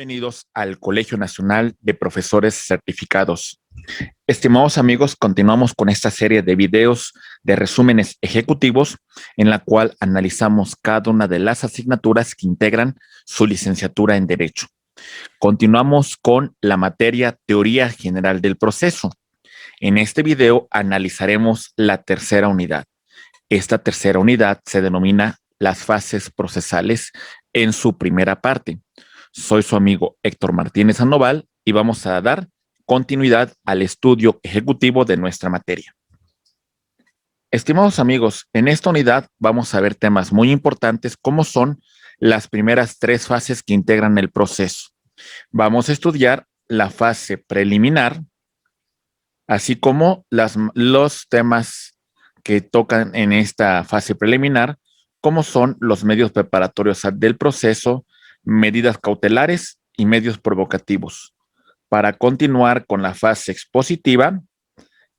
Bienvenidos al Colegio Nacional de Profesores Certificados. Estimados amigos, continuamos con esta serie de videos de resúmenes ejecutivos en la cual analizamos cada una de las asignaturas que integran su licenciatura en Derecho. Continuamos con la materia Teoría General del Proceso. En este video analizaremos la tercera unidad. Esta tercera unidad se denomina las fases procesales en su primera parte. Soy su amigo Héctor Martínez Sandoval y vamos a dar continuidad al estudio ejecutivo de nuestra materia. Estimados amigos, en esta unidad vamos a ver temas muy importantes como son las primeras tres fases que integran el proceso. Vamos a estudiar la fase preliminar, así como los temas que tocan en esta fase preliminar, como son los medios preparatorios del proceso, medidas cautelares y medios provocativos, para continuar con la fase expositiva,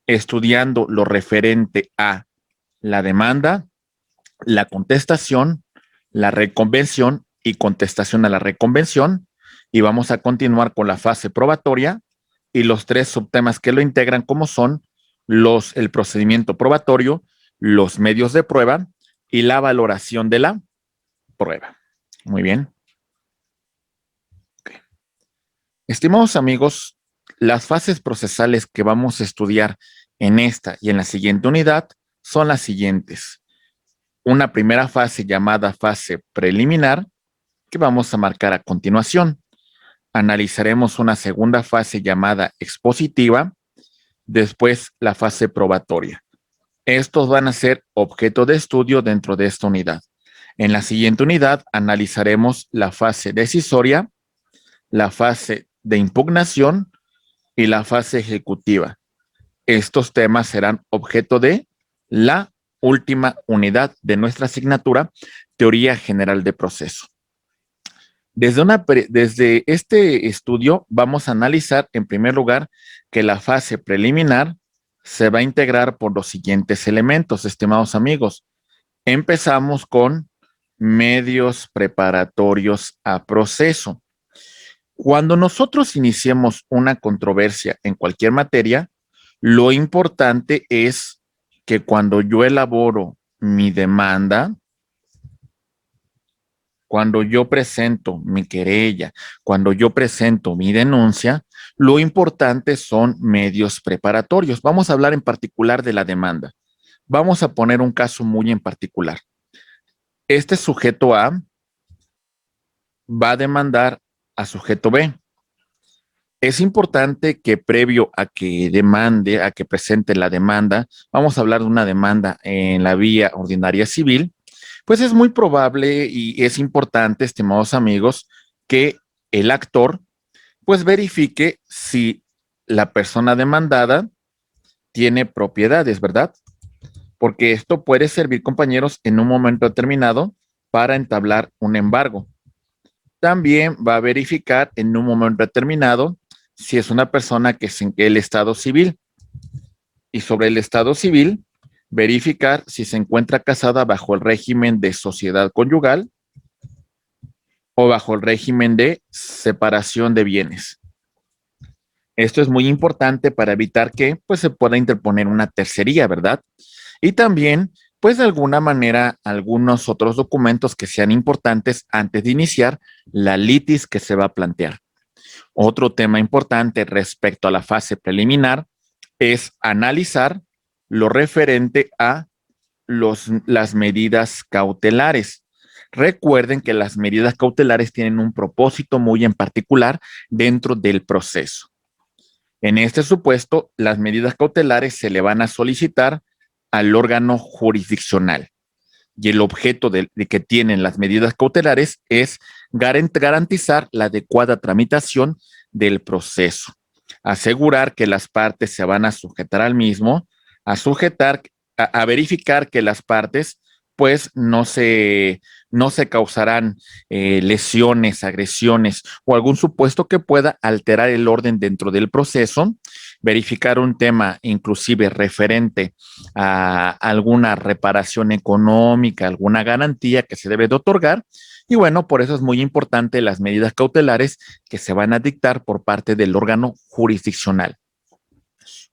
estudiando lo referente a la demanda, la contestación, la reconvención y contestación a la reconvención, y vamos a continuar con la fase probatoria y los tres subtemas que lo integran, como son el procedimiento probatorio, los medios de prueba y la valoración de la prueba. Muy bien. Estimados amigos, las fases procesales que vamos a estudiar en esta y en la siguiente unidad son las siguientes. Una primera fase llamada fase preliminar, que vamos a marcar a continuación. Analizaremos una segunda fase llamada expositiva, después la fase probatoria. Estos van a ser objeto de estudio dentro de esta unidad. En la siguiente unidad analizaremos la fase decisoria, la fase de impugnación y la fase ejecutiva. Estos temas serán objeto de la última unidad de nuestra asignatura, Teoría General de Proceso. Desde este estudio vamos a analizar en primer lugar que la fase preliminar se va a integrar por los siguientes elementos, estimados amigos. Empezamos con medios preparatorios a proceso. Cuando nosotros iniciemos una controversia en cualquier materia, lo importante es que cuando yo elaboro mi demanda, cuando yo presento mi querella, cuando yo presento mi denuncia, lo importante son medios preparatorios. Vamos a hablar en particular de la demanda. Vamos a poner un caso muy en particular. Este sujeto A va a demandar a sujeto B. Es importante que previo a que demande, a que presente la demanda, vamos a hablar de una demanda en la vía ordinaria civil, pues es muy probable y es importante, estimados amigos, que el actor pues verifique si la persona demandada tiene propiedades, ¿verdad? Porque esto puede servir, compañeros, en un momento determinado para entablar un embargo. También va a verificar en un momento determinado si es una persona que es en el estado civil. Y sobre el estado civil, verificar si se encuentra casada bajo el régimen de sociedad conyugal o bajo el régimen de separación de bienes. Esto es muy importante para evitar que pues, se pueda interponer una tercería, ¿verdad? Y también, pues de alguna manera, algunos otros documentos que sean importantes antes de iniciar la litis que se va a plantear. Otro tema importante respecto a la fase preliminar es analizar lo referente a las medidas cautelares. Recuerden que las medidas cautelares tienen un propósito muy en particular dentro del proceso. En este supuesto, las medidas cautelares se le van a solicitar al órgano jurisdiccional y el objeto de que tienen las medidas cautelares es garantizar la adecuada tramitación del proceso, asegurar que las partes se van a sujetar al mismo, a verificar que las partes pues no se causarán lesiones, agresiones o algún supuesto que pueda alterar el orden dentro del proceso verificar un tema inclusive referente a alguna reparación económica, alguna garantía que se debe de otorgar. Y bueno, por eso es muy importante las medidas cautelares que se van a dictar por parte del órgano jurisdiccional.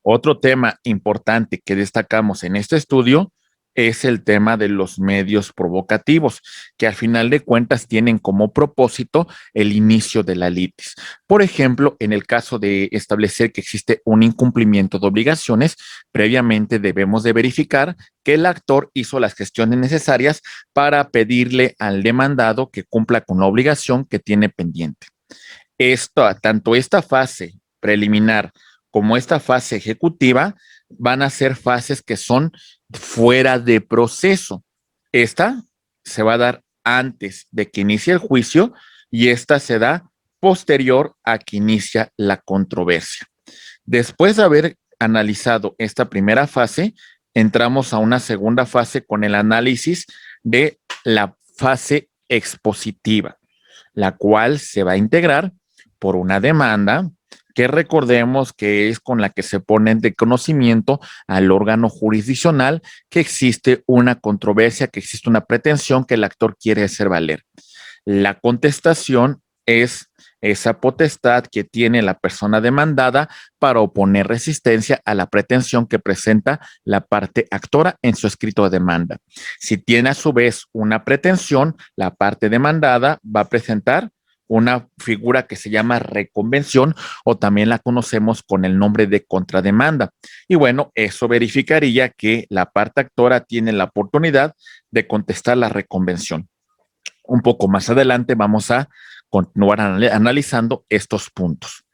Otro tema importante que destacamos en este estudio es el tema de los medios provocativos, que al final de cuentas tienen como propósito el inicio de la litis. Por ejemplo, en el caso de establecer que existe un incumplimiento de obligaciones, previamente debemos de verificar que el actor hizo las gestiones necesarias para pedirle al demandado que cumpla con la obligación que tiene pendiente. Tanto esta fase preliminar como esta fase ejecutiva van a ser fases que son fuera de proceso. Esta se va a dar antes de que inicie el juicio y esta se da posterior a que inicia la controversia. Después de haber analizado esta primera fase, entramos a una segunda fase con el análisis de la fase expositiva, la cual se va a integrar por una demanda que recordemos que es con la que se ponen de conocimiento al órgano jurisdiccional que existe una controversia, que existe una pretensión que el actor quiere hacer valer. La contestación es esa potestad que tiene la persona demandada para oponer resistencia a la pretensión que presenta la parte actora en su escrito de demanda. Si tiene a su vez una pretensión, la parte demandada va a presentar una figura que se llama reconvención o también la conocemos con el nombre de contrademanda. Y bueno, eso verificaría que la parte actora tiene la oportunidad de contestar la reconvención. Un poco más adelante vamos a continuar analizando estos puntos.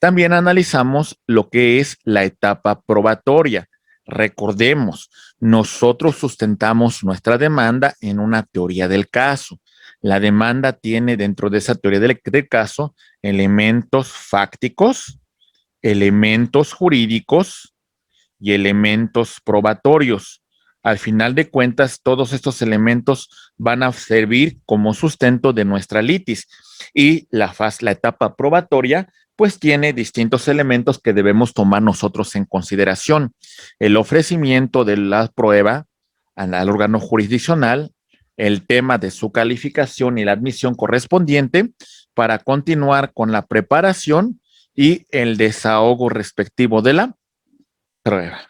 También analizamos lo que es la etapa probatoria. Recordemos, nosotros sustentamos nuestra demanda en una teoría del caso. La demanda tiene dentro de esa teoría del caso elementos fácticos, elementos jurídicos y elementos probatorios. Al final de cuentas, todos estos elementos van a servir como sustento de nuestra litis y la etapa probatoria pues tiene distintos elementos que debemos tomar nosotros en consideración. El ofrecimiento de la prueba al órgano jurisdiccional, el tema de su calificación y la admisión correspondiente para continuar con la preparación y el desahogo respectivo de la prueba.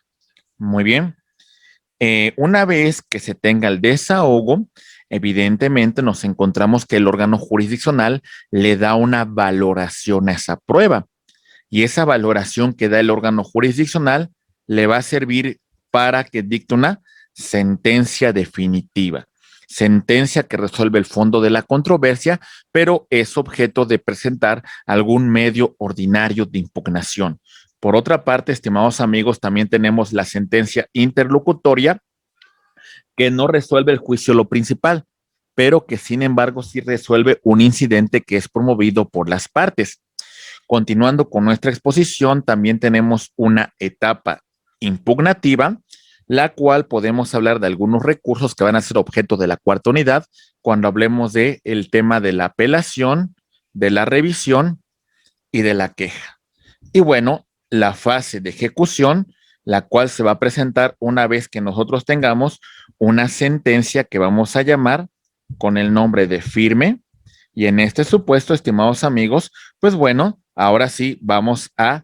Muy bien. Una vez que se tenga el desahogo, evidentemente nos encontramos que el órgano jurisdiccional le da una valoración a esa prueba y esa valoración que da el órgano jurisdiccional le va a servir para que dicte una sentencia definitiva, sentencia que resuelve el fondo de la controversia, pero es objeto de presentar algún medio ordinario de impugnación. Por otra parte, estimados amigos, también tenemos la sentencia interlocutoria que no resuelve el juicio lo principal, pero que sin embargo sí resuelve un incidente que es promovido por las partes. Continuando con nuestra exposición, también tenemos una etapa impugnativa, la cual podemos hablar de algunos recursos que van a ser objeto de la cuarta unidad cuando hablemos del tema de la apelación, de la revisión y de la queja. Y bueno, la fase de ejecución, la cual se va a presentar una vez que nosotros tengamos una sentencia que vamos a llamar con el nombre de firme. Y en este supuesto, estimados amigos, pues bueno, ahora sí vamos a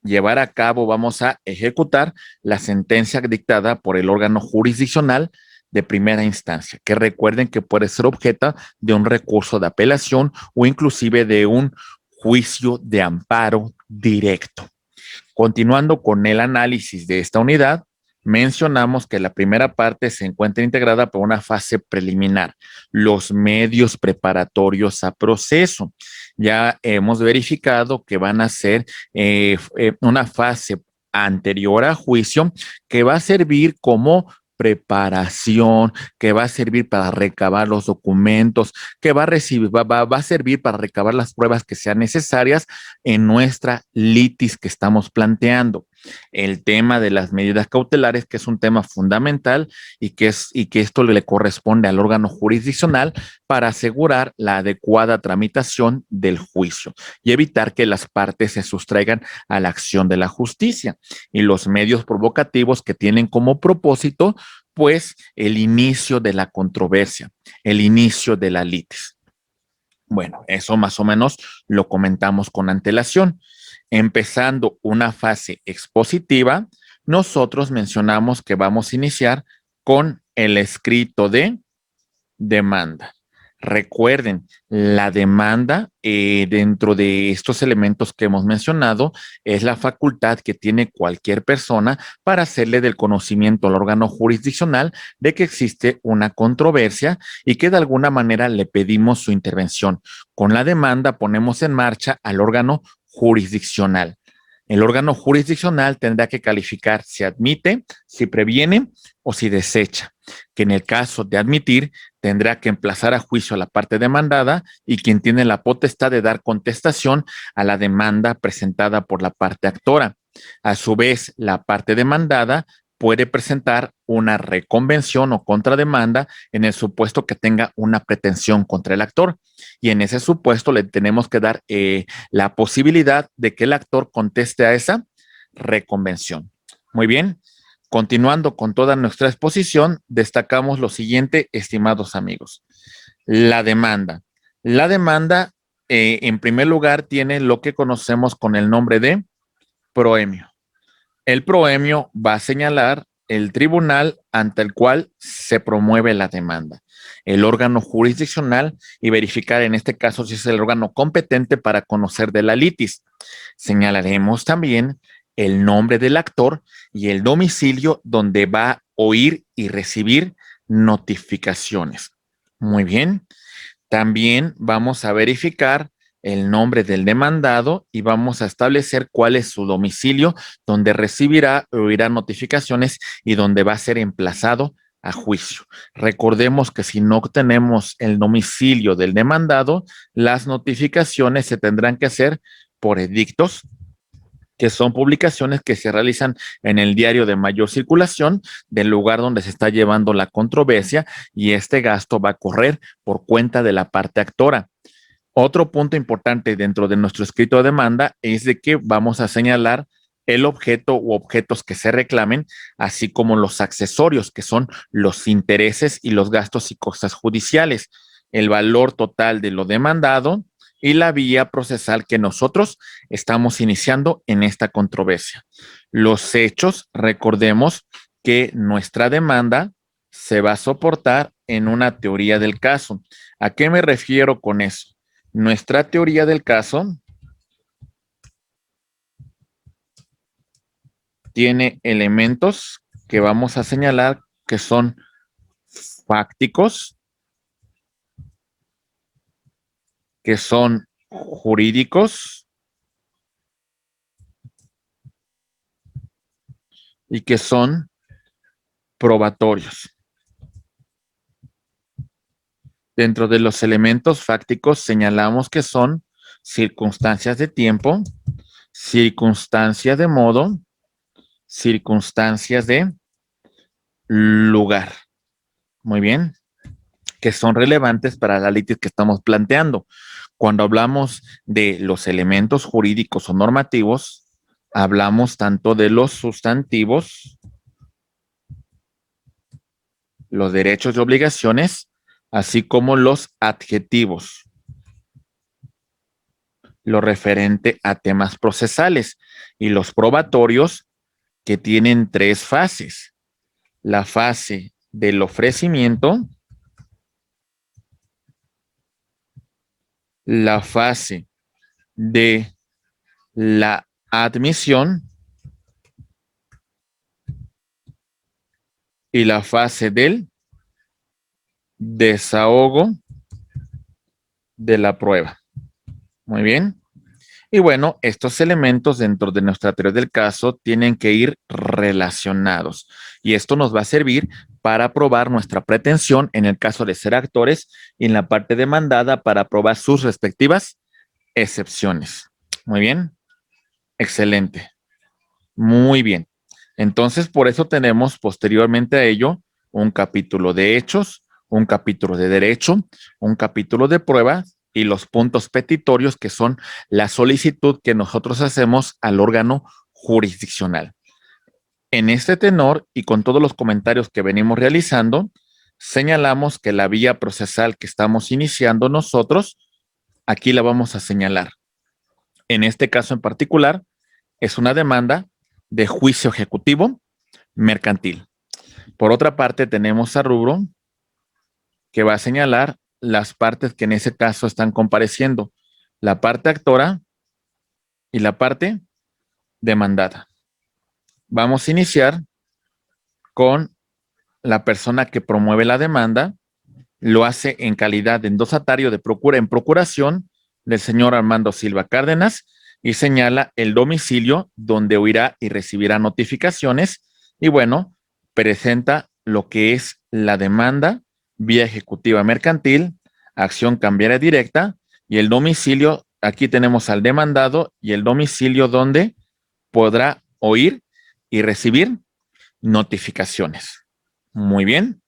llevar a cabo, vamos a ejecutar la sentencia dictada por el órgano jurisdiccional de primera instancia, que recuerden que puede ser objeto de un recurso de apelación o inclusive de un juicio de amparo directo. Continuando con el análisis de esta unidad, mencionamos que la primera parte se encuentra integrada por una fase preliminar, los medios preparatorios a proceso. Ya hemos verificado que van a ser una fase anterior a juicio que va a servir como preparación, que va a servir para recabar los documentos, que va a servir para recabar las pruebas que sean necesarias en nuestra litis que estamos planteando. el tema de las medidas cautelares, que es un tema fundamental y que esto le corresponde al órgano jurisdiccional para asegurar la adecuada tramitación del juicio y evitar que las partes se sustraigan a la acción de la justicia. Y los medios provocativos que tienen como propósito, pues, el inicio de la controversia, el inicio de la litis. Bueno, eso más o menos lo comentamos con antelación. Empezando una fase expositiva, nosotros mencionamos que vamos a iniciar con el escrito de demanda. Recuerden, la demanda dentro de estos elementos que hemos mencionado es la facultad que tiene cualquier persona para hacerle del conocimiento al órgano jurisdiccional de que existe una controversia y que de alguna manera le pedimos su intervención. Con la demanda ponemos en marcha al órgano jurisdiccional. El órgano jurisdiccional tendrá que calificar si admite, si previene o si desecha, que en el caso de admitir tendrá que emplazar a juicio a la parte demandada y quien tiene la potestad de dar contestación a la demanda presentada por la parte actora. A su vez, la parte demandada puede presentar una reconvención o contrademanda en el supuesto que tenga una pretensión contra el actor. Y en ese supuesto le tenemos que dar la posibilidad de que el actor conteste a esa reconvención. Muy bien. Continuando con toda nuestra exposición, destacamos lo siguiente, estimados amigos. La demanda. La demanda, en primer lugar, tiene lo que conocemos con el nombre de proemio. El proemio va a señalar el tribunal ante el cual se promueve la demanda, el órgano jurisdiccional y verificar en este caso si es el órgano competente para conocer de la litis. Señalaremos también el nombre del actor y el domicilio donde va a oír y recibir notificaciones. Muy bien. También vamos a verificar el nombre del demandado y vamos a establecer cuál es su domicilio donde recibirá o oirá notificaciones y donde va a ser emplazado a juicio. Recordemos que si no tenemos el domicilio del demandado, las notificaciones se tendrán que hacer por edictos, que son publicaciones que se realizan en el diario de mayor circulación del lugar donde se está llevando la controversia y este gasto va a correr por cuenta de la parte actora. Otro punto importante dentro de nuestro escrito de demanda es de que vamos a señalar el objeto u objetos que se reclamen, así como los accesorios, que son los intereses y los gastos y costas judiciales, el valor total de lo demandado y la vía procesal que nosotros estamos iniciando en esta controversia. Los hechos, recordemos que nuestra demanda se va a soportar en una teoría del caso. ¿A qué me refiero con eso? Nuestra teoría del caso tiene elementos que vamos a señalar que son fácticos, que son jurídicos y que son probatorios. Dentro de los elementos fácticos señalamos que son circunstancias de tiempo, circunstancias de modo, circunstancias de lugar. Muy bien, que son relevantes para la litis que estamos planteando. Cuando hablamos de los elementos jurídicos o normativos, hablamos tanto de los sustantivos, los derechos y obligaciones, así como los adjetivos, lo referente a temas procesales y los probatorios que tienen tres fases. La fase del ofrecimiento, la fase de la admisión y la fase del desahogo de la prueba. Muy bien. Y bueno, estos elementos dentro de nuestra teoría del caso tienen que ir relacionados. Y esto nos va a servir para probar nuestra pretensión en el caso de ser actores y en la parte demandada para probar sus respectivas excepciones. Muy bien. Excelente. Muy bien. Entonces, por eso tenemos posteriormente a ello un capítulo de hechos, un capítulo de derecho, un capítulo de prueba y los puntos petitorios, que son la solicitud que nosotros hacemos al órgano jurisdiccional. En este tenor y con todos los comentarios que venimos realizando, señalamos que la vía procesal que estamos iniciando nosotros, aquí la vamos a señalar. En este caso en particular, es una demanda de juicio ejecutivo mercantil. Por otra parte, tenemos a rubro que va a señalar las partes que en ese caso están compareciendo, la parte actora y la parte demandada. Vamos a iniciar con la persona que promueve la demanda, lo hace en calidad de endosatario de en procuración del señor Armando Silva Cárdenas y señala el domicilio donde oirá y recibirá notificaciones y bueno, presenta lo que es la demanda vía ejecutiva mercantil, acción cambiaria directa y el domicilio, aquí tenemos al demandado y el domicilio donde podrá oír y recibir notificaciones. Muy bien.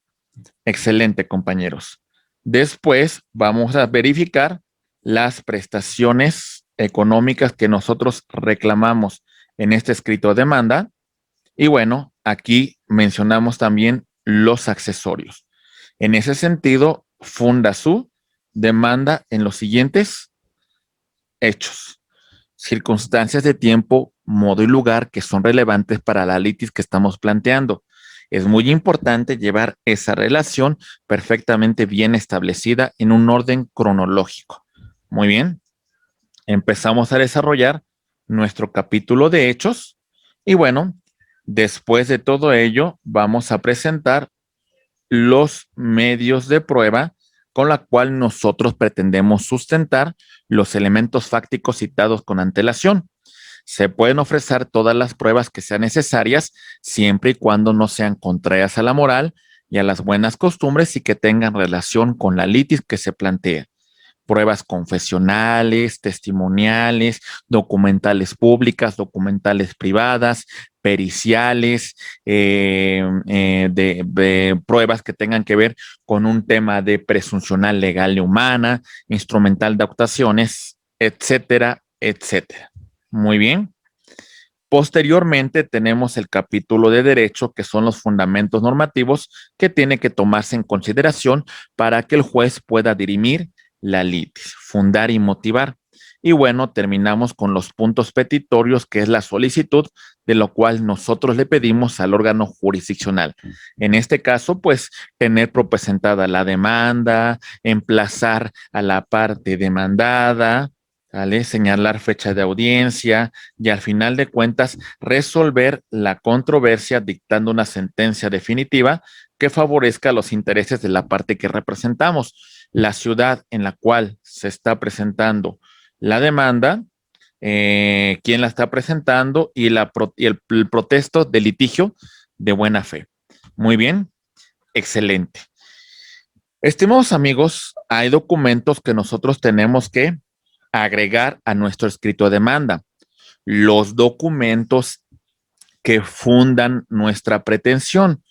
Excelente, compañeros. Después vamos a verificar las prestaciones económicas que nosotros reclamamos en este escrito de demanda. Y bueno, aquí mencionamos también los accesorios. En ese sentido, funda su demanda en los siguientes hechos: circunstancias de tiempo, modo y lugar que son relevantes para la litis que estamos planteando. Es muy importante llevar esa relación perfectamente bien establecida en un orden cronológico. Muy bien, empezamos a desarrollar nuestro capítulo de hechos y bueno, después de todo ello vamos a presentar los medios de prueba con la cual nosotros pretendemos sustentar los elementos fácticos citados con antelación. Se pueden ofrecer todas las pruebas que sean necesarias siempre y cuando no sean contrarias a la moral y a las buenas costumbres y que tengan relación con la litis que se plantea. Pruebas confesionales, testimoniales, documentales públicas, documentales privadas, periciales, de pruebas que tengan que ver con un tema de presuncional legal y humana, instrumental de actuaciones, etcétera, etcétera. Muy bien. Posteriormente tenemos el capítulo de derecho, que son los fundamentos normativos que tiene que tomarse en consideración para que el juez pueda dirimir la litis, fundar y motivar. Y bueno, terminamos con los puntos petitorios, que es la solicitud, de lo cual nosotros le pedimos al órgano jurisdiccional. En este caso, pues, tener presentada la demanda, emplazar a la parte demandada, ¿vale? Señalar fecha de audiencia y al final de cuentas resolver la controversia dictando una sentencia definitiva que favorezca los intereses de la parte que representamos. La ciudad en la cual se está presentando la demanda, quién la está presentando y el protesto de litigio de buena fe. Muy bien, excelente. Estimados amigos, hay documentos que nosotros tenemos que agregar a nuestro escrito de demanda. Los documentos que fundan nuestra pretensión.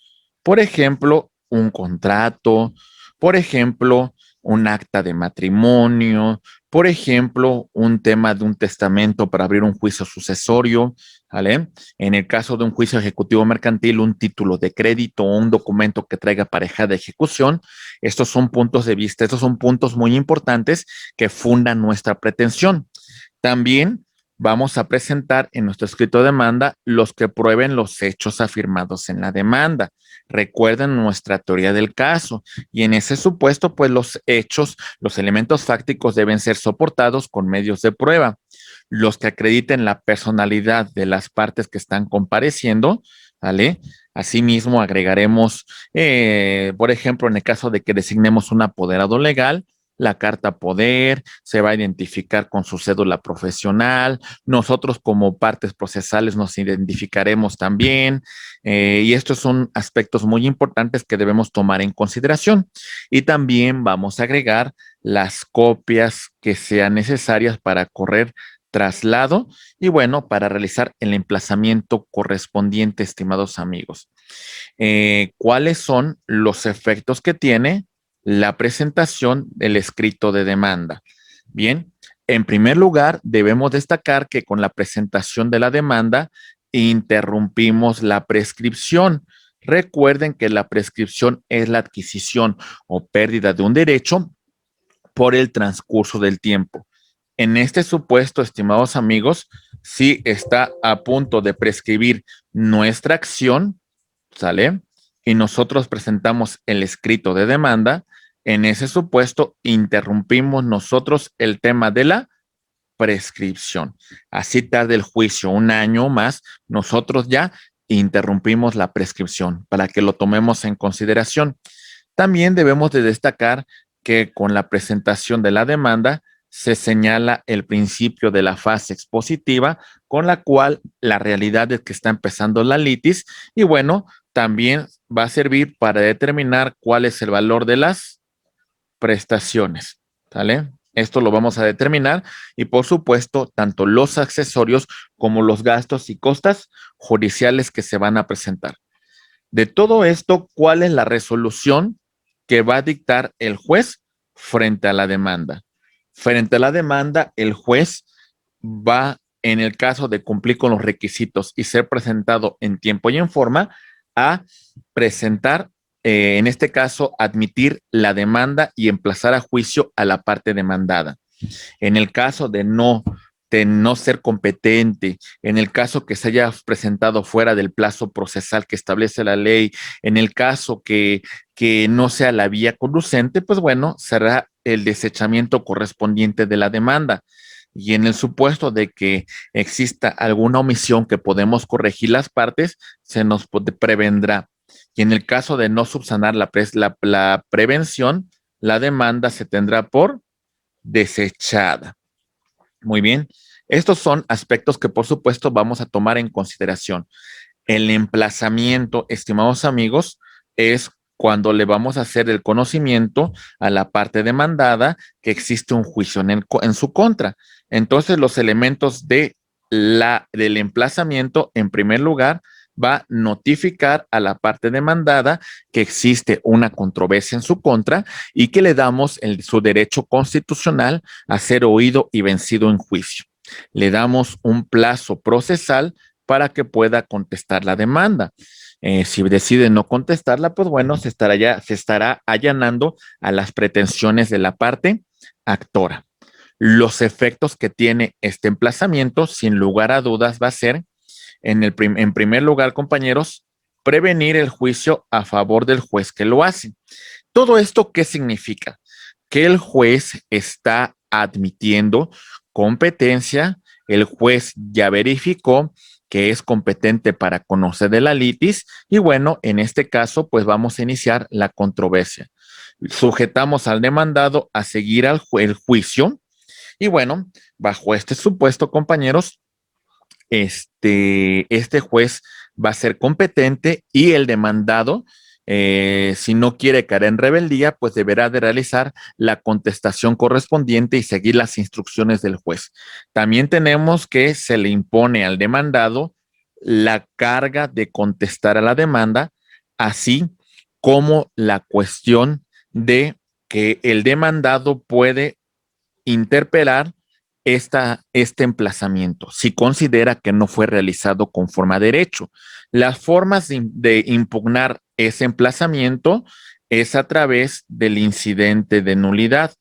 Por ejemplo, un contrato, por ejemplo, un acta de matrimonio, por ejemplo, un tema de un testamento para abrir un juicio sucesorio, ¿vale? En el caso de un juicio ejecutivo mercantil, un título de crédito o un documento que traiga pareja de ejecución. Estos son puntos de vista, estos son puntos muy importantes que fundan nuestra pretensión. También vamos a presentar en nuestro escrito de demanda los que prueben los hechos afirmados en la demanda. Recuerden nuestra teoría del caso y en ese supuesto, pues los hechos, los elementos fácticos deben ser soportados con medios de prueba. Los que acrediten la personalidad de las partes que están compareciendo, ¿vale? Asimismo, agregaremos, por ejemplo, en el caso de que designemos un apoderado legal, la carta poder, se va a identificar con su cédula profesional, nosotros como partes procesales nos identificaremos también, y estos son aspectos muy importantes que debemos tomar en consideración. Y también vamos a agregar las copias que sean necesarias para correr traslado y bueno, para realizar el emplazamiento correspondiente, estimados amigos. ¿Cuáles son los efectos que tiene la presentación del escrito de demanda? Bien, en primer lugar, debemos destacar que con la presentación de la demanda interrumpimos la prescripción. Recuerden que la prescripción es la adquisición o pérdida de un derecho por el transcurso del tiempo. En este supuesto, estimados amigos, si está a punto de prescribir nuestra acción, ¿sale? Y nosotros presentamos el escrito de demanda, en ese supuesto interrumpimos nosotros el tema de la prescripción. Así tarde el juicio un año más, nosotros ya interrumpimos la prescripción para que lo tomemos en consideración. También debemos de destacar que con la presentación de la demanda se señala el principio de la fase expositiva con la cual la realidad es que está empezando la litis y bueno, también va a servir para determinar cuál es el valor de las prestaciones, ¿vale? Esto lo vamos a determinar y por supuesto, tanto los accesorios como los gastos y costas judiciales que se van a presentar. De todo esto, ¿cuál es la resolución que va a dictar el juez frente a la demanda? Frente a la demanda, el juez va, en el caso de cumplir con los requisitos y ser presentado en tiempo y en forma, a presentar, en este caso, admitir la demanda y emplazar a juicio a la parte demandada. En el caso de no ser competente, en el caso que se haya presentado fuera del plazo procesal que establece la ley, en el caso que no sea la vía conducente, pues bueno, será el desechamiento correspondiente de la demanda. Y en el supuesto de que exista alguna omisión que podemos corregir las partes, se nos prevendrá. Y en el caso de no subsanar la prevención, la demanda se tendrá por desechada. Muy bien. Estos son aspectos que por supuesto vamos a tomar en consideración. El emplazamiento, estimados amigos, es cuando le vamos a hacer el conocimiento a la parte demandada que existe un juicio en su contra. Entonces, los elementos del emplazamiento, en primer lugar, va a notificar a la parte demandada que existe una controversia en su contra y que le damos su derecho constitucional a ser oído y vencido en juicio. Le damos un plazo procesal para que pueda contestar la demanda. Si decide no contestarla, pues bueno, se estará allanando a las pretensiones de la parte actora. Los efectos que tiene este emplazamiento, sin lugar a dudas, va a ser, en primer lugar, compañeros, prevenir el juicio a favor del juez que lo hace. ¿Todo esto qué significa? Que el juez está admitiendo competencia, el juez ya verificó que es competente para conocer de la litis y bueno, en este caso, pues vamos a iniciar la controversia. Sujetamos al demandado a seguir el juicio y bueno, bajo este supuesto, compañeros, este juez va a ser competente y el demandado, si no quiere caer en rebeldía, pues deberá de realizar la contestación correspondiente y seguir las instrucciones del juez. También tenemos que se le impone al demandado la carga de contestar a la demanda, así como la cuestión de que el demandado puede interpelar este emplazamiento si considera que no fue realizado conforme a derecho. Las formas de impugnar ese emplazamiento es a través del incidente de nulidad.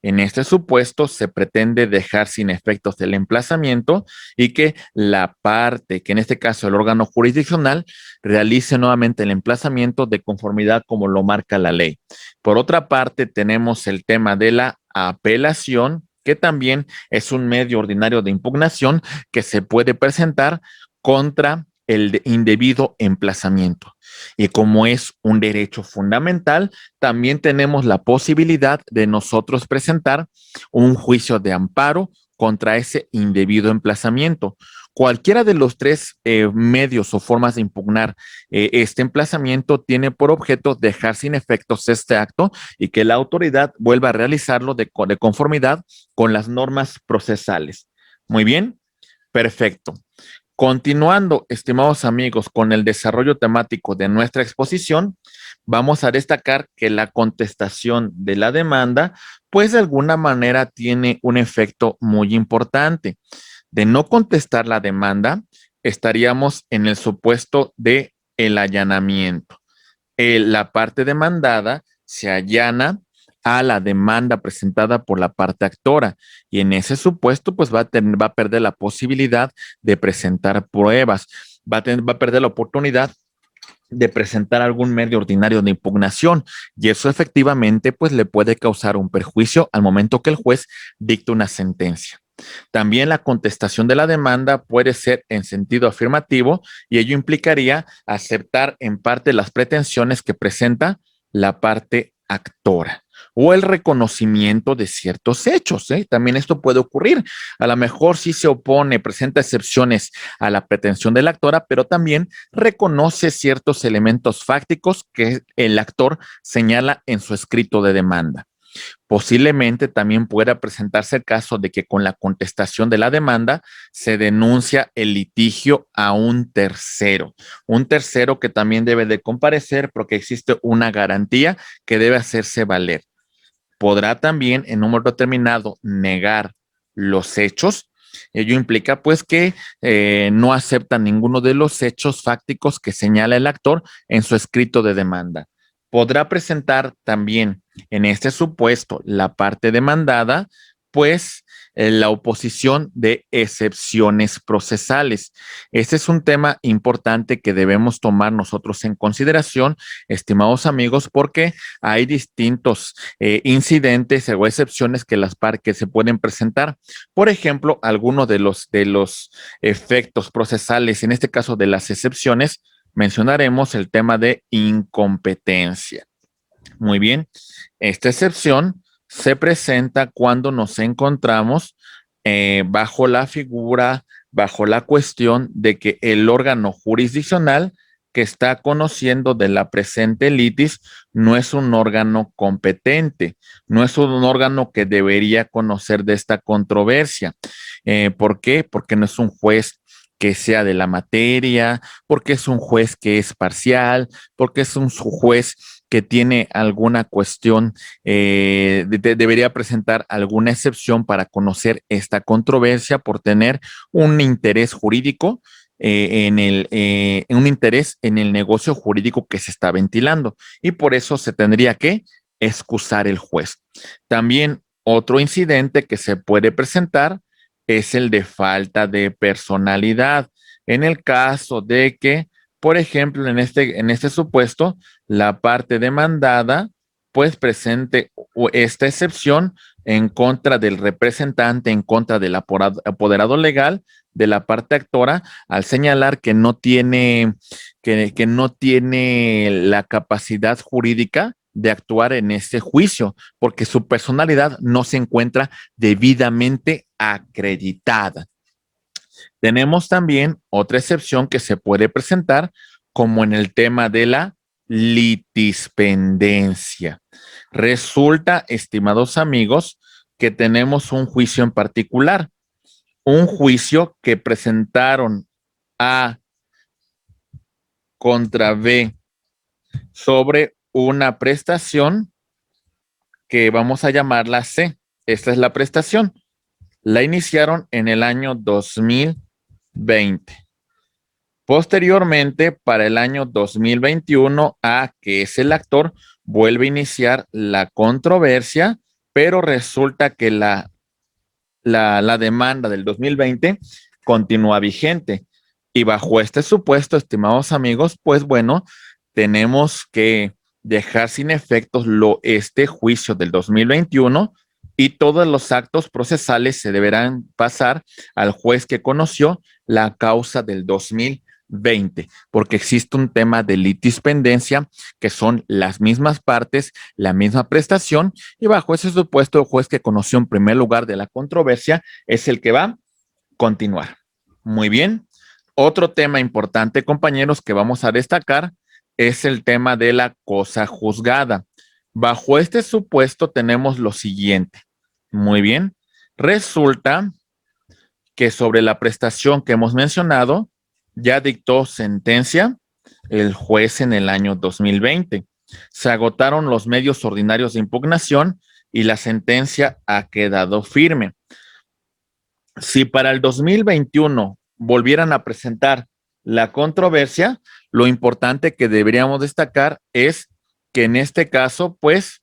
En este supuesto se pretende dejar sin efectos el emplazamiento y que la parte, que en este caso el órgano jurisdiccional, realice nuevamente el emplazamiento de conformidad como lo marca la ley. Por otra parte, tenemos el tema de la apelación, que también es un medio ordinario de impugnación que se puede presentar contra el indebido emplazamiento. Y como es un derecho fundamental, también tenemos la posibilidad de nosotros presentar un juicio de amparo contra ese indebido emplazamiento. Cualquiera de los tres medios o formas de impugnar este emplazamiento tiene por objeto dejar sin efectos este acto y que la autoridad vuelva a realizarlo de conformidad con las normas procesales. Muy bien, perfecto. Continuando, estimados amigos, con el desarrollo temático de nuestra exposición, vamos a destacar que la contestación de la demanda, pues de alguna manera tiene un efecto muy importante. De no contestar la demanda, estaríamos en el supuesto de el allanamiento. La parte demandada se allana a la demanda presentada por la parte actora y en ese supuesto pues va a perder la posibilidad de presentar pruebas, va a perder la oportunidad de presentar algún medio ordinario de impugnación y eso efectivamente pues le puede causar un perjuicio al momento que el juez dicta una sentencia. También la contestación de la demanda puede ser en sentido afirmativo y ello implicaría aceptar en parte las pretensiones que presenta la parte actora o el reconocimiento de ciertos hechos. También esto puede ocurrir. A lo mejor sí se opone, presenta excepciones a la pretensión de la actora, pero también reconoce ciertos elementos fácticos que el actor señala en su escrito de demanda. Posiblemente también pueda presentarse el caso de que con la contestación de la demanda se denuncia el litigio a un tercero que también debe de comparecer porque existe una garantía que debe hacerse valer. Podrá también en un momento determinado negar los hechos. Ello implica pues que no acepta ninguno de los hechos fácticos que señala el actor en su escrito de demanda. Podrá presentar también en este supuesto la parte demandada, pues la oposición de excepciones procesales. Este es un tema importante que debemos tomar nosotros en consideración, estimados amigos, porque hay distintos incidentes o excepciones que que se pueden presentar. Por ejemplo, algunos de los efectos procesales, en este caso de las excepciones, mencionaremos el tema de incompetencia. Muy bien, esta excepción se presenta cuando nos encontramos bajo la figura, bajo la cuestión de que el órgano jurisdiccional que está conociendo de la presente litis no es un órgano competente, no es un órgano que debería conocer de esta controversia. ¿Por qué? Porque no es un juez que sea de la materia, porque es un juez que es parcial, porque es un juez que tiene alguna cuestión, debería presentar alguna excepción para conocer esta controversia por tener un interés jurídico un interés en el negocio jurídico que se está ventilando y por eso se tendría que excusar el juez. También otro incidente que se puede presentar es el de falta de personalidad. En el caso de que, por ejemplo, en este supuesto, la parte demandada pues presente esta excepción en contra del representante, en contra del apoderado legal de la parte actora, al señalar que que no tiene la capacidad jurídica de actuar en este juicio, porque su personalidad no se encuentra debidamente acreditada. Tenemos también otra excepción que se puede presentar, como en el tema de la litispendencia. Resulta, estimados amigos, que tenemos un juicio en particular, un juicio que presentaron A contra B sobre una prestación que vamos a llamarla C. Esta es la prestación. La iniciaron en el año 2020. Posteriormente, para el año 2021, A, que es el actor, vuelve a iniciar la controversia, pero resulta que la demanda del 2020 continúa vigente. Y bajo este supuesto, estimados amigos, pues bueno, tenemos que dejar sin efectos este juicio del 2021 y todos los actos procesales se deberán pasar al juez que conoció la causa del 2020, porque existe un tema de litispendencia que son las mismas partes, la misma prestación, y bajo ese supuesto el juez que conoció en primer lugar de la controversia es el que va a continuar. Muy bien. Otro tema importante, compañeros, que vamos a destacar es el tema de la cosa juzgada. Bajo este supuesto tenemos lo siguiente. Muy bien. Resulta que sobre la prestación que hemos mencionado ya dictó sentencia el juez en el año 2020. Se agotaron los medios ordinarios de impugnación y la sentencia ha quedado firme. Si para el 2021 volvieran a presentar la controversia, lo importante que deberíamos destacar es que en este caso, pues,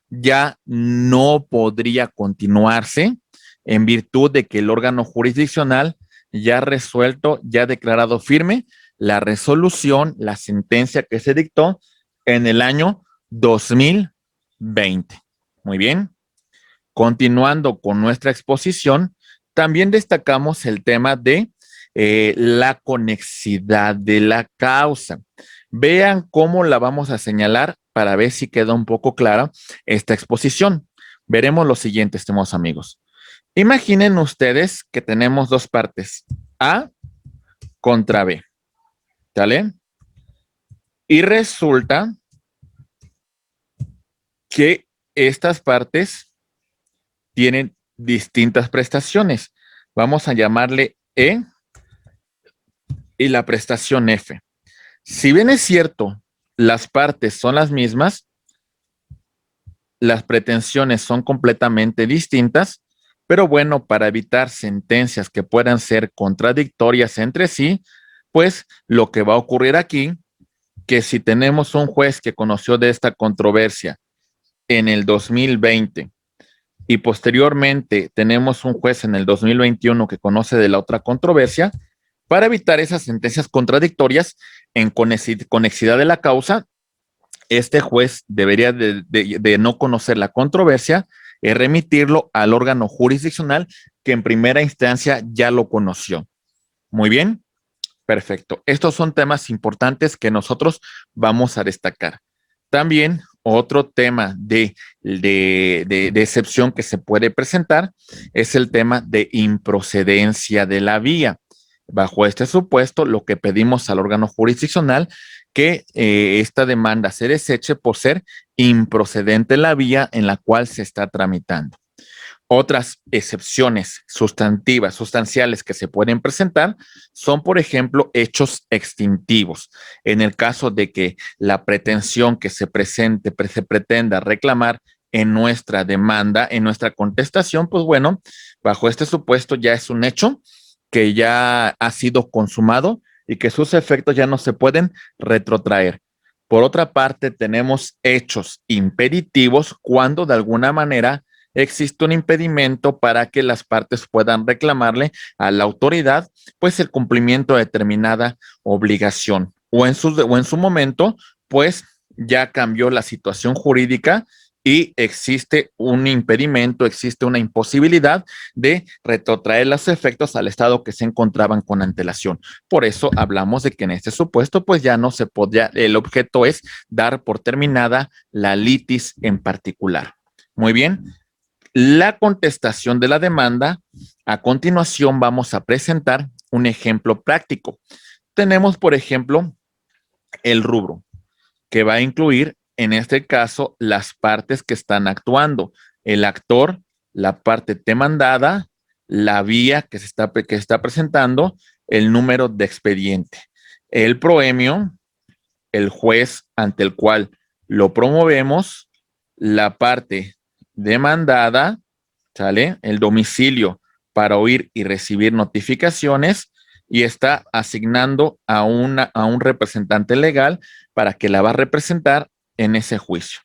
ya no podría continuarse en virtud de que el órgano jurisdiccional ya ha resuelto, ya ha declarado firme la resolución, la sentencia que se dictó en el año 2020. Muy bien. Continuando con nuestra exposición, también destacamos el tema de la conexidad de la causa. Vean cómo la vamos a señalar para ver si queda un poco clara esta exposición. Veremos lo siguiente, estimados amigos. Imaginen ustedes que tenemos dos partes, A contra B, ¿vale? Y resulta que estas partes tienen distintas prestaciones. Vamos a llamarle E y la prestación F. Si bien es cierto, las partes son las mismas, las pretensiones son completamente distintas, pero bueno, para evitar sentencias que puedan ser contradictorias entre sí, pues lo que va a ocurrir aquí, que si tenemos un juez que conoció de esta controversia en el 2020 y posteriormente tenemos un juez en el 2021 que conoce de la otra controversia, para evitar esas sentencias contradictorias en conexidad de la causa, este juez debería de no conocer la controversia y remitirlo al órgano jurisdiccional que en primera instancia ya lo conoció. Muy bien, perfecto. Estos son temas importantes que nosotros vamos a destacar. También otro tema de excepción que se puede presentar es el tema de improcedencia de la vía. Bajo este supuesto, lo que pedimos al órgano jurisdiccional que esta demanda se deseche por ser improcedente la vía en la cual se está tramitando. Otras excepciones sustantivas, sustanciales que se pueden presentar son, por ejemplo, hechos extintivos. En el caso de que la pretensión que se presente, se pretenda reclamar en nuestra demanda, en nuestra contestación, pues bueno, bajo este supuesto ya es un hecho que ya ha sido consumado y que sus efectos ya no se pueden retrotraer. Por otra parte, tenemos hechos impeditivos cuando de alguna manera existe un impedimento para que las partes puedan reclamarle a la autoridad pues el cumplimiento de determinada obligación o en su momento pues ya cambió la situación jurídica y existe un impedimento, existe una imposibilidad de retrotraer los efectos al estado que se encontraban con antelación. Por eso hablamos de que en este supuesto, pues ya no se podía, el objeto es dar por terminada la litis en particular. Muy bien. La contestación de la demanda, a continuación vamos a presentar un ejemplo práctico. Tenemos, por ejemplo, el rubro, que va a incluir, en este caso, las partes que están actuando. El actor, la parte demandada, la vía que está presentando, el número de expediente, el proemio, el juez ante el cual lo promovemos, la parte demandada, ¿sale? El domicilio para oír y recibir notificaciones y está asignando a un representante legal para que la va a representar en ese juicio.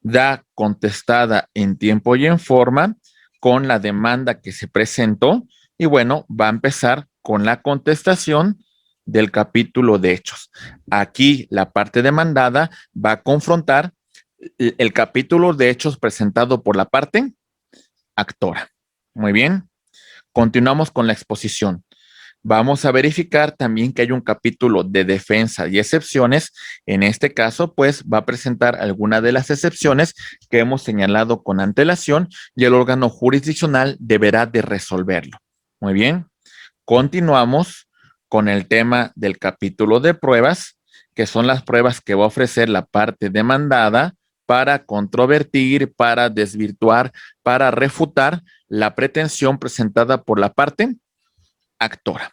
Da contestada en tiempo y en forma con la demanda que se presentó y bueno, va a empezar con la contestación del capítulo de hechos. Aquí la parte demandada va a confrontar el capítulo de hechos presentado por la parte actora. Muy bien. Continuamos con la exposición. Vamos a verificar también que hay un capítulo de defensa y excepciones. En este caso, pues va a presentar alguna de las excepciones que hemos señalado con antelación y el órgano jurisdiccional deberá de resolverlo. Muy bien. Continuamos con el tema del capítulo de pruebas, que son las pruebas que va a ofrecer la parte demandada para controvertir, para desvirtuar, para refutar la pretensión presentada por la parte actora.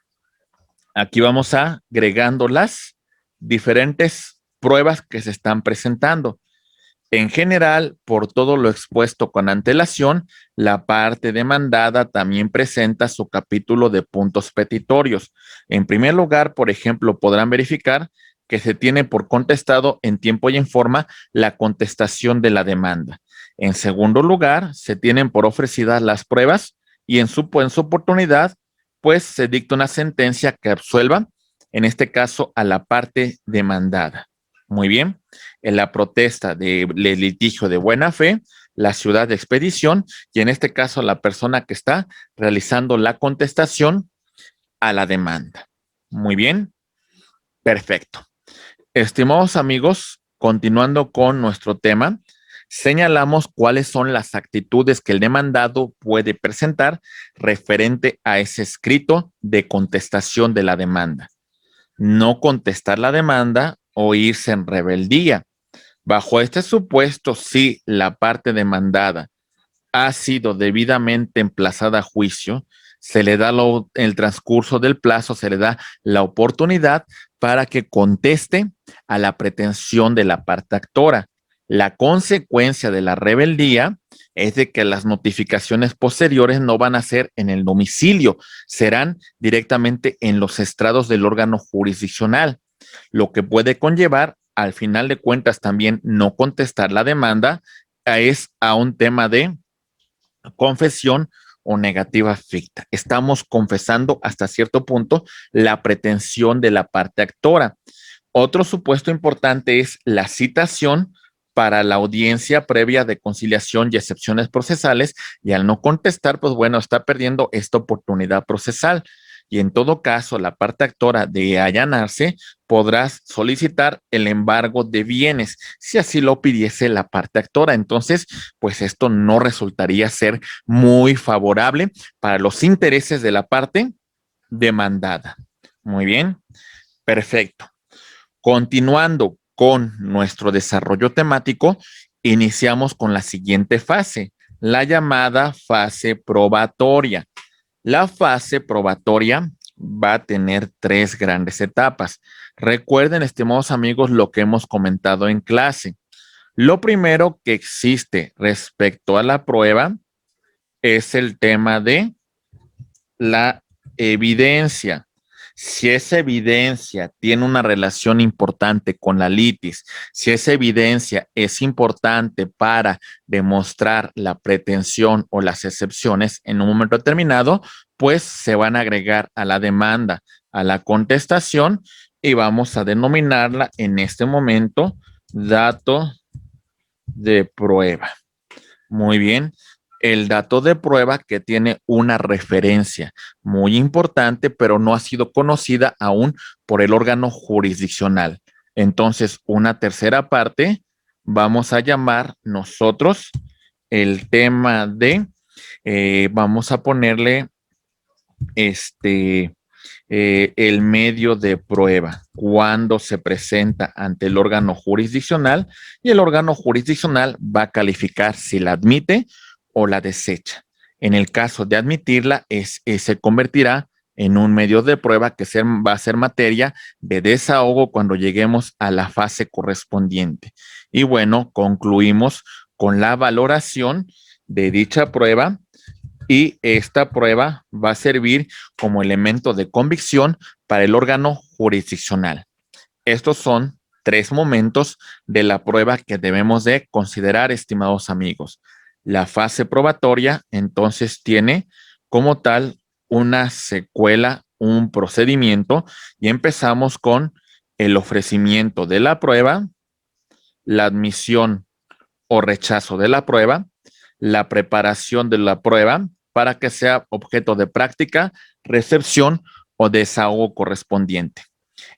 Aquí vamos agregando las diferentes pruebas que se están presentando. En general, por todo lo expuesto con antelación, la parte demandada también presenta su capítulo de puntos petitorios. En primer lugar, por ejemplo, podrán verificar que se tiene por contestado en tiempo y en forma la contestación de la demanda. En segundo lugar, se tienen por ofrecidas las pruebas y en su oportunidad, pues se dicta una sentencia que absuelva, en este caso, a la parte demandada. Muy bien. En la protesta de litigio de buena fe, la ciudad de expedición y en este caso la persona que está realizando la contestación a la demanda. Muy bien, perfecto. Estimados amigos, continuando con nuestro tema, señalamos cuáles son las actitudes que el demandado puede presentar referente a ese escrito de contestación de la demanda. No contestar la demanda o irse en rebeldía. Bajo este supuesto, si la parte demandada ha sido debidamente emplazada a juicio, se le da el transcurso del plazo, se le da la oportunidad para que conteste a la pretensión de la parte actora. La consecuencia de la rebeldía es de que las notificaciones posteriores no van a ser en el domicilio, serán directamente en los estrados del órgano jurisdiccional, lo que puede conllevar, al final de cuentas, también no contestar la demanda es a un tema de confesión o negativa ficta. Estamos confesando hasta cierto punto la pretensión de la parte actora. Otro supuesto importante es la citación para la audiencia previa de conciliación y excepciones procesales, y al no contestar, pues bueno, está perdiendo esta oportunidad procesal. Y en todo caso, la parte actora de allanarse podrá solicitar el embargo de bienes si así lo pidiese la parte actora. Entonces, pues esto no resultaría ser muy favorable para los intereses de la parte demandada. Muy bien, perfecto. Continuando con nuestro desarrollo temático, iniciamos con la siguiente fase, la llamada fase probatoria. La fase probatoria va a tener tres grandes etapas. Recuerden, estimados amigos, lo que hemos comentado en clase. Lo primero que existe respecto a la prueba es el tema de la evidencia. Si esa evidencia tiene una relación importante con la litis, si esa evidencia es importante para demostrar la pretensión o las excepciones en un momento determinado, pues se van a agregar a la demanda, a la contestación y vamos a denominarla en este momento dato de prueba. Muy bien. El dato de prueba que tiene una referencia muy importante, pero no ha sido conocida aún por el órgano jurisdiccional. Entonces, una tercera parte vamos a llamar nosotros el tema de, vamos a ponerle el medio de prueba cuando se presenta ante el órgano jurisdiccional y el órgano jurisdiccional va a calificar si la admite o la desecha. En el caso de admitirla, se convertirá en un medio de prueba que va a ser materia de desahogo cuando lleguemos a la fase correspondiente. Y bueno, concluimos con la valoración de dicha prueba y esta prueba va a servir como elemento de convicción para el órgano jurisdiccional. Estos son tres momentos de la prueba que debemos de considerar, estimados amigos. La fase probatoria, entonces, tiene como tal una secuela, un procedimiento, y empezamos con el ofrecimiento de la prueba, la admisión o rechazo de la prueba, la preparación de la prueba para que sea objeto de práctica, recepción o desahogo correspondiente.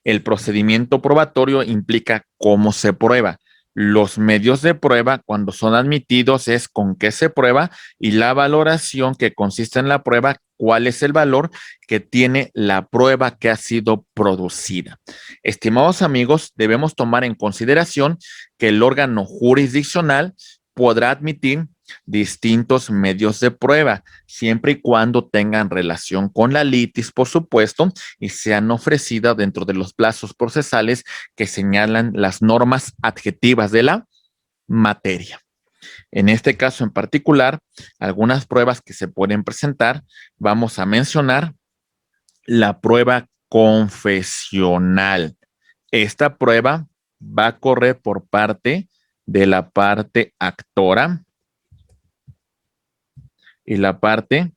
El procedimiento probatorio implica cómo se prueba. Los medios de prueba, cuando son admitidos, es con qué se prueba y la valoración que consiste en la prueba, cuál es el valor que tiene la prueba que ha sido producida. Estimados amigos, debemos tomar en consideración que el órgano jurisdiccional podrá admitir distintos medios de prueba, siempre y cuando tengan relación con la litis, por supuesto, y sean ofrecidas dentro de los plazos procesales que señalan las normas adjetivas de la materia. En este caso en particular, algunas pruebas que se pueden presentar, vamos a mencionar la prueba confesional. Esta prueba va a correr por parte de la parte actora y la parte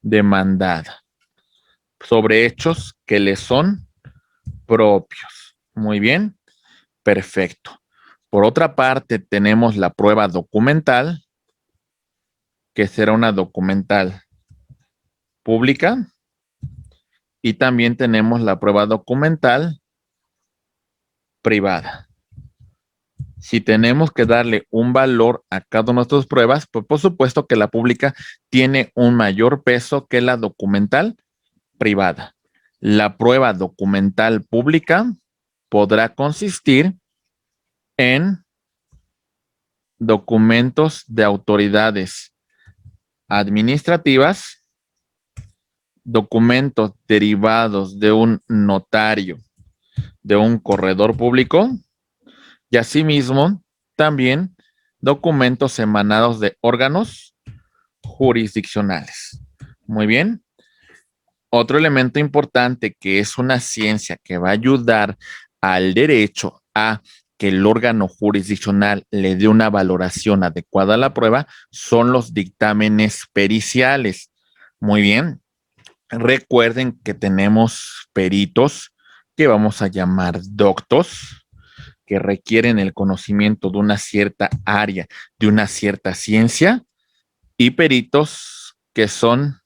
demandada sobre hechos que le son propios. Muy bien, perfecto. Por otra parte, tenemos la prueba documental, que será una documental pública, y también tenemos la prueba documental privada. Si tenemos que darle un valor a cada una de nuestras pruebas, pues por supuesto que la pública tiene un mayor peso que la documental privada. La prueba documental pública podrá consistir en documentos de autoridades administrativas, documentos derivados de un notario, de un corredor público, y asimismo también documentos emanados de órganos jurisdiccionales. Muy bien. Otro elemento importante que es una ciencia que va a ayudar al derecho a que el órgano jurisdiccional le dé una valoración adecuada a la prueba son los dictámenes periciales. Muy bien. Recuerden que tenemos peritos que vamos a llamar doctos, que requieren el conocimiento de una cierta área, de una cierta ciencia, y peritos que son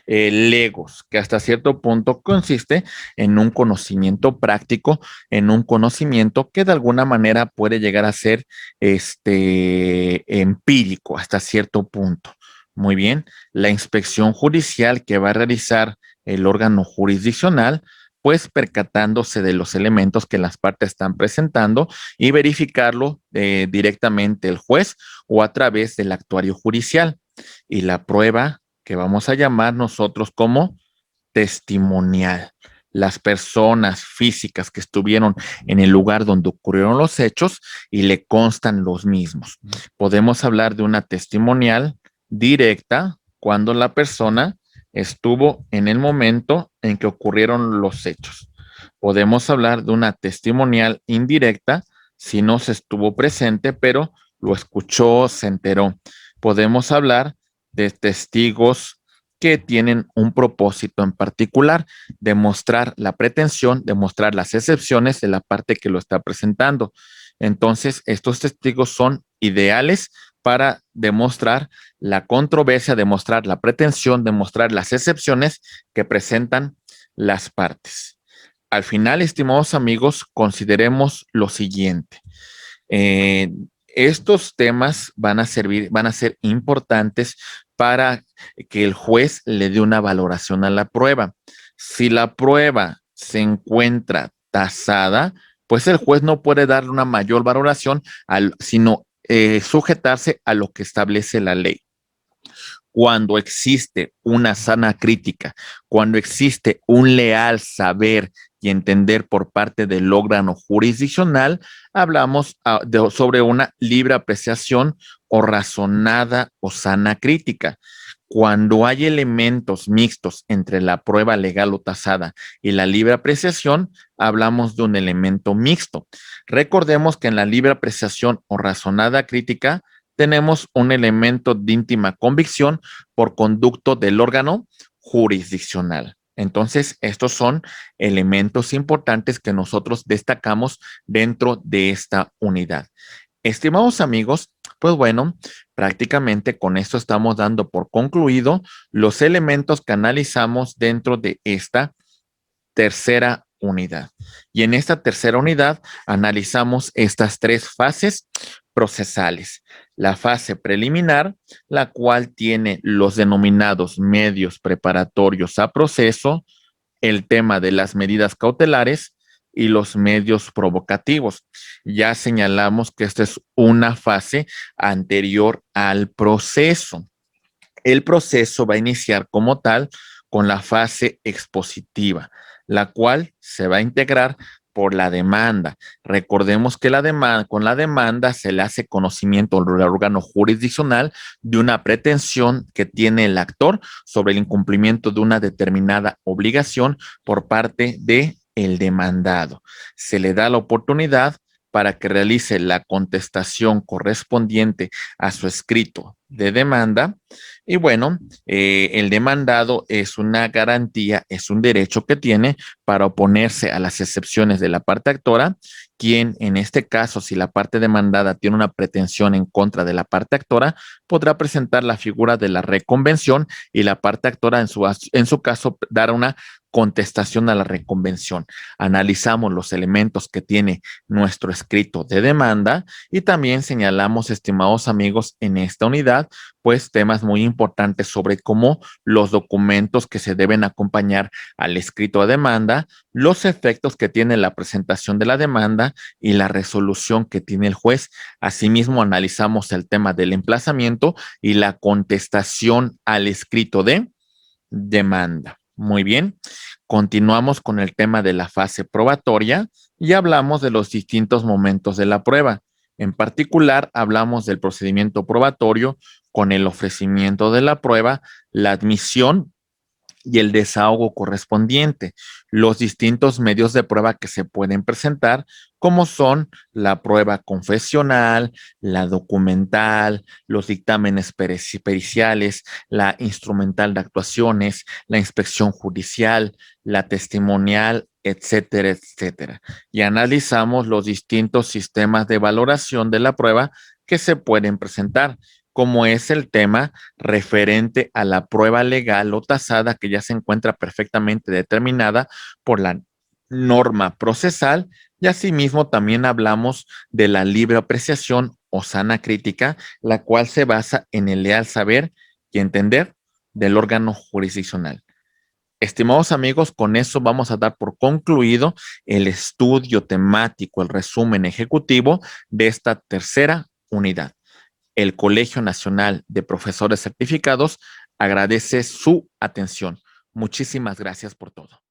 legos, que hasta cierto punto consiste en un conocimiento práctico, en un conocimiento que de alguna manera puede llegar a ser empírico hasta cierto punto. Muy bien, la inspección judicial que va a realizar el órgano jurisdiccional, pues percatándose de los elementos que las partes están presentando y verificarlo directamente el juez o a través del actuario judicial. Y la prueba que vamos a llamar nosotros como testimonial. Las personas físicas que estuvieron en el lugar donde ocurrieron los hechos y le constan los mismos. Podemos hablar de una testimonial directa cuando la persona estuvo en el momento en que ocurrieron los hechos. Podemos hablar de una testimonial indirecta si no se estuvo presente, pero lo escuchó, se enteró. Podemos hablar de testigos que tienen un propósito en particular, demostrar la pretensión, demostrar las excepciones de la parte que lo está presentando. Entonces, estos testigos son ideales para demostrar la controversia, demostrar la pretensión, demostrar las excepciones que presentan las partes. Al final, estimados amigos, consideremos lo siguiente. Estos temas van a ser importantes para que el juez le dé una valoración a la prueba. Si la prueba se encuentra tasada, pues el juez no puede darle una mayor valoración, sino sujetarse a lo que establece la ley. Cuando existe una sana crítica, cuando existe un leal saber y entender por parte del órgano jurisdiccional, hablamos sobre una libre apreciación o razonada o sana crítica. Cuando hay elementos mixtos entre la prueba legal o tasada y la libre apreciación, hablamos de un elemento mixto. Recordemos que en la libre apreciación o razonada crítica tenemos un elemento de íntima convicción por conducto del órgano jurisdiccional. Entonces, estos son elementos importantes que nosotros destacamos dentro de esta unidad. Estimados amigos, pues bueno, prácticamente con esto estamos dando por concluido los elementos que analizamos dentro de esta tercera unidad. Y en esta tercera unidad analizamos estas tres fases procesales. La fase preliminar, la cual tiene los denominados medios preparatorios a proceso, el tema de las medidas cautelares, y los medios provocativos. Ya señalamos que esta es una fase anterior al proceso. El proceso va a iniciar como tal con la fase expositiva, la cual se va a integrar por la demanda. Recordemos que con la demanda se le hace conocimiento al órgano jurisdiccional de una pretensión que tiene el actor sobre el incumplimiento de una determinada obligación por parte de el demandado. Se le da la oportunidad para que realice la contestación correspondiente a su escrito de demanda. Y bueno, el demandado es una garantía, es un derecho que tiene para oponerse a las excepciones de la parte actora, quien en este caso, si la parte demandada tiene una pretensión en contra de la parte actora, podrá presentar la figura de la reconvención y la parte actora en su caso dar una contestación a la reconvención. Analizamos los elementos que tiene nuestro escrito de demanda y también señalamos, estimados amigos, en esta unidad, pues temas muy importantes sobre cómo los documentos que se deben acompañar al escrito de demanda, los efectos que tiene la presentación de la demanda y la resolución que tiene el juez. Asimismo, analizamos el tema del emplazamiento y la contestación al escrito de demanda. Muy bien, continuamos con el tema de la fase probatoria y hablamos de los distintos momentos de la prueba. En particular, hablamos del procedimiento probatorio con el ofrecimiento de la prueba, la admisión y el desahogo correspondiente, los distintos medios de prueba que se pueden presentar, como son la prueba confesional, la documental, los dictámenes periciales, la instrumental de actuaciones, la inspección judicial, la testimonial, etcétera, etcétera. Y analizamos los distintos sistemas de valoración de la prueba que se pueden presentar, como es el tema referente a la prueba legal o tasada que ya se encuentra perfectamente determinada por la norma procesal, y asimismo también hablamos de la libre apreciación o sana crítica, la cual se basa en el leal saber y entender del órgano jurisdiccional. Estimados amigos, con eso vamos a dar por concluido el estudio temático, el resumen ejecutivo de esta tercera unidad. El Colegio Nacional de Profesores Certificados agradece su atención. Muchísimas gracias por todo.